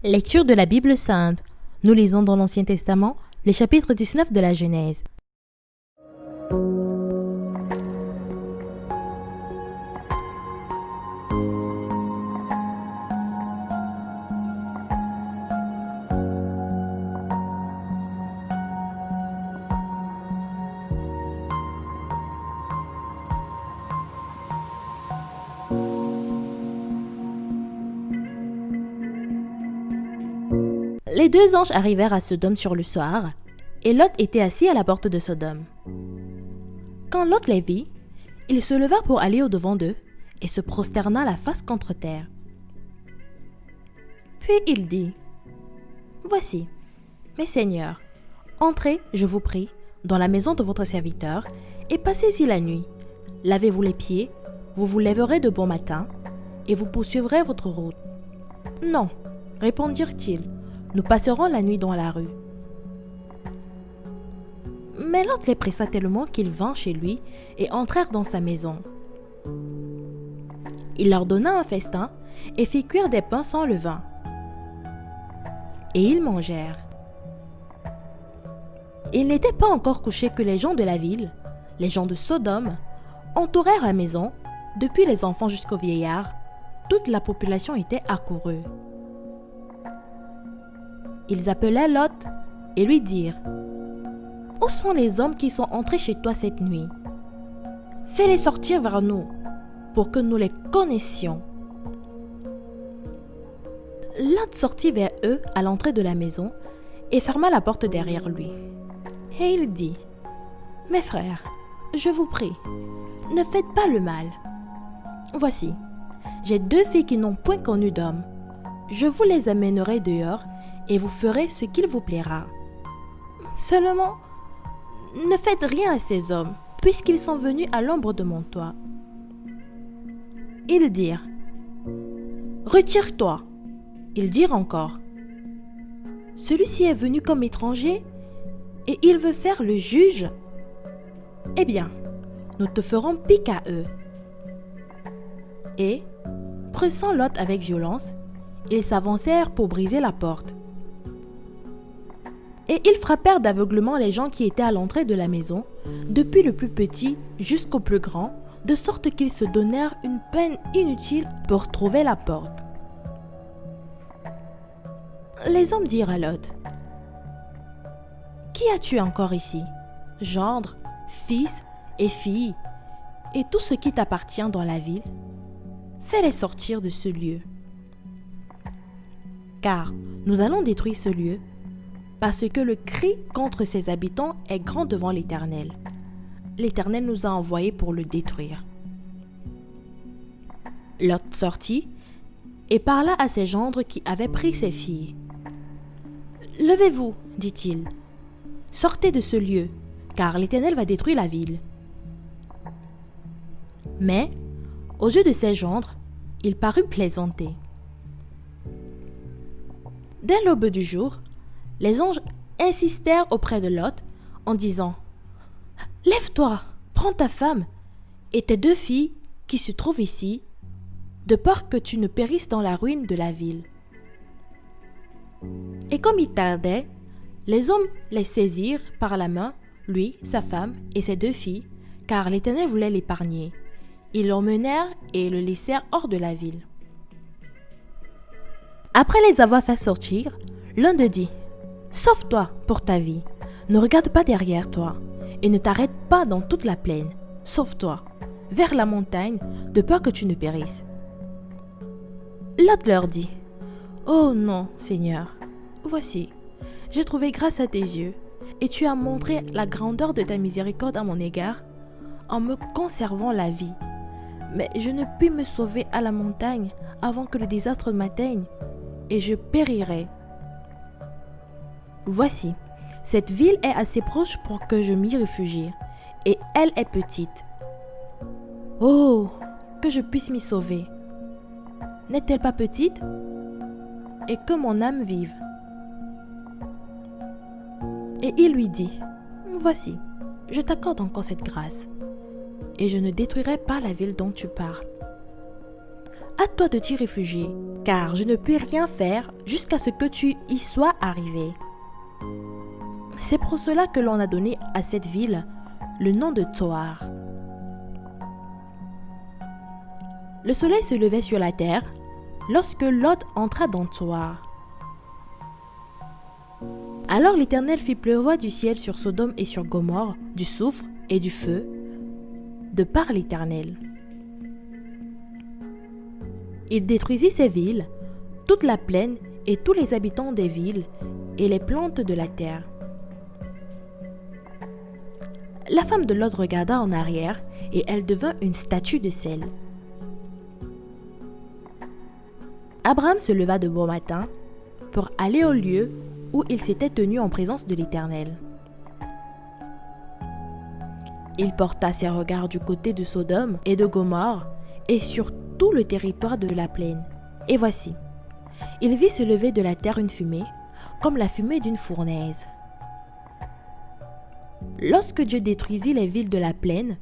Lecture de la Bible sainte. Nous lisons dans l'Ancien Testament le chapitre 19 de la Genèse. Les deux anges arrivèrent à Sodome sur le soir, et Lot était assis à la porte de Sodome. Quand Lot les vit, il se leva pour aller au-devant d'eux, et se prosterna la face contre terre. Puis il dit, « Voici, mes seigneurs, entrez, je vous prie, dans la maison de votre serviteur, et passez-y la nuit. Lavez-vous les pieds, vous vous lèverez de bon matin, et vous poursuivrez votre route. » « Non, répondirent-ils, nous passerons la nuit dans la rue. » Mais Lot les pressa tellement qu'ils vinrent chez lui et entrèrent dans sa maison. Il leur donna un festin et fit cuire des pains sans levain. Et ils mangèrent. Il n'était pas encore couché que les gens de la ville, les gens de Sodome, entourèrent la maison, depuis les enfants jusqu'aux vieillards. Toute la population était accourue. Ils appelaient Lot et lui dirent, « Où sont les hommes qui sont entrés chez toi cette nuit? Fais-les sortir vers nous, pour que nous les connaissions. » Lot sortit vers eux à l'entrée de la maison et ferma la porte derrière lui. Et il dit, « Mes frères, je vous prie, ne faites pas le mal. Voici, j'ai deux filles qui n'ont point connu d'homme. Je vous les amènerai dehors et vous ferez ce qu'il vous plaira. Seulement, ne faites rien à ces hommes, puisqu'ils sont venus à l'ombre de mon toit. » Ils dirent, « Retire-toi. » Ils dirent encore, « Celui-ci est venu comme étranger et il veut faire le juge. Eh bien, nous te ferons pique à eux. » Et, pressant Lot avec violence, ils s'avancèrent pour briser la porte. Et ils frappèrent d'aveuglement les gens qui étaient à l'entrée de la maison, depuis le plus petit jusqu'au plus grand, de sorte qu'ils se donnèrent une peine inutile pour trouver la porte. Les hommes dirent à Lot, « Qui as-tu encore ici? Gendre, fils et filles, et tout ce qui t'appartient dans la ville? Fais-les sortir de ce lieu. Car nous allons détruire ce lieu, parce que le cri contre ses habitants est grand devant l'Éternel. L'Éternel nous a envoyés pour le détruire. » Lot sortit et parla à ses gendres qui avaient pris ses filles. « Levez-vous, dit-il, sortez de ce lieu, car l'Éternel va détruire la ville. » Mais, aux yeux de ses gendres, il parut plaisanter. Dès l'aube du jour, les anges insistèrent auprès de Lot en disant, « Lève-toi, prends ta femme et tes deux filles qui se trouvent ici, de peur que tu ne périsses dans la ruine de la ville. » Et comme il tardait, les hommes les saisirent par la main, lui, sa femme et ses deux filles, car l'Éternel voulait l'épargner. Ils l'emmenèrent et le laissèrent hors de la ville. Après les avoir fait sortir, l'un d'eux dit, « Sauve-toi pour ta vie, ne regarde pas derrière toi, et ne t'arrête pas dans toute la plaine. Sauve-toi, vers la montagne, de peur que tu ne périsses. » Lot leur dit, « Oh non, Seigneur, voici, j'ai trouvé grâce à tes yeux, et tu as montré la grandeur de ta miséricorde à mon égard, en me conservant la vie. Mais je ne puis me sauver à la montagne avant que le désastre m'atteigne, et je périrai. Voici, cette ville est assez proche pour que je m'y réfugie, et elle est petite. Oh, que je puisse m'y sauver. N'est-elle pas petite? Et que mon âme vive. » Et il lui dit, « Voici, je t'accorde encore cette grâce, et je ne détruirai pas la ville dont tu parles. À toi de t'y réfugier, car je ne puis rien faire jusqu'à ce que tu y sois arrivé. » C'est pour cela que l'on a donné à cette ville le nom de Tsoar. Le soleil se levait sur la terre lorsque Lot entra dans Tsoar. Alors l'Éternel fit pleuvoir du ciel sur Sodome et sur Gomorrhe du soufre et du feu, de par l'Éternel. Il détruisit ces villes, toute la plaine et tous les habitants des villes et les plantes de la terre. La femme de Lot regarda en arrière et elle devint une statue de sel. Abraham se leva de bon matin pour aller au lieu où il s'était tenu en présence de l'Éternel. Il porta ses regards du côté de Sodome et de Gomorrhe et sur tout le territoire de la plaine. Et voici, il vit se lever de la terre une fumée, comme la fumée d'une fournaise. Lorsque Dieu détruisit les villes de la plaine,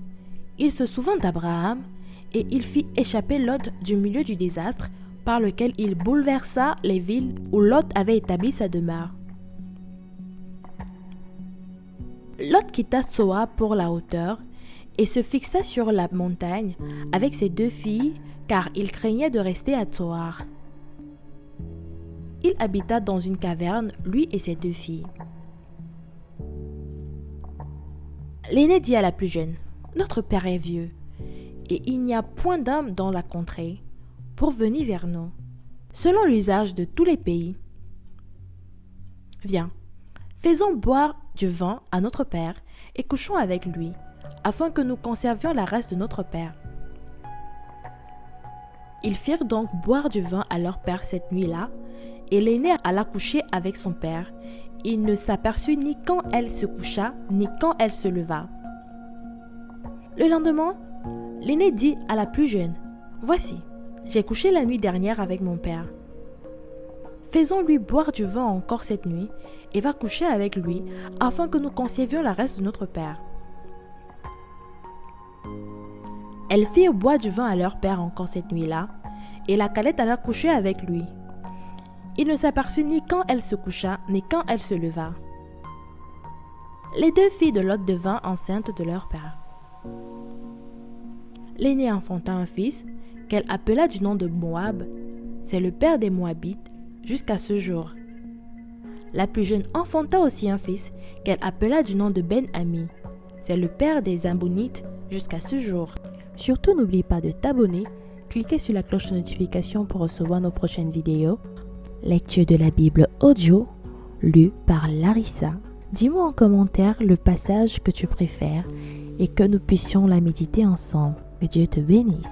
il se souvint d'Abraham et il fit échapper Lot du milieu du désastre par lequel il bouleversa les villes où Lot avait établi sa demeure. Lot quitta Tsoar pour la hauteur et se fixa sur la montagne avec ses 2 filles car il craignait de rester à Tsoar. Il habita dans une caverne, lui et ses 2 filles. L'aîné dit à la plus jeune, « Notre père est vieux, et il n'y a point d'homme dans la contrée pour venir vers nous, selon l'usage de tous les pays. Viens, faisons boire du vin à notre père et couchons avec lui, afin que nous conservions la race de notre père. » Ils firent donc boire du vin à leur père cette nuit-là, et l'aîné alla coucher avec son père. Il ne s'aperçut ni quand elle se coucha, ni quand elle se leva. Le lendemain, l'aîné dit à la plus jeune, « Voici, j'ai couché la nuit dernière avec mon père. Faisons-lui boire du vin encore cette nuit, et va coucher avec lui, afin que nous conservions la reste de notre père. » Elles firent boire du vin à leur père encore cette nuit-là, et la cadette alla coucher avec lui. Il ne s'aperçut ni quand elle se coucha, ni quand elle se leva. Les 2 filles de Lot devinrent enceintes de leur père. L'aînée enfanta un fils, qu'elle appela du nom de Moab. C'est le père des Moabites, jusqu'à ce jour. La plus jeune enfanta aussi un fils, qu'elle appela du nom de Ben-Ami. C'est le père des Ammonites, jusqu'à ce jour. Surtout, n'oublie pas de t'abonner, cliquez sur la cloche de notification pour recevoir nos prochaines vidéos. Lecture de la Bible audio, lue par Larissa. Dis-moi en commentaire le passage que tu préfères et que nous puissions la méditer ensemble. Que Dieu te bénisse.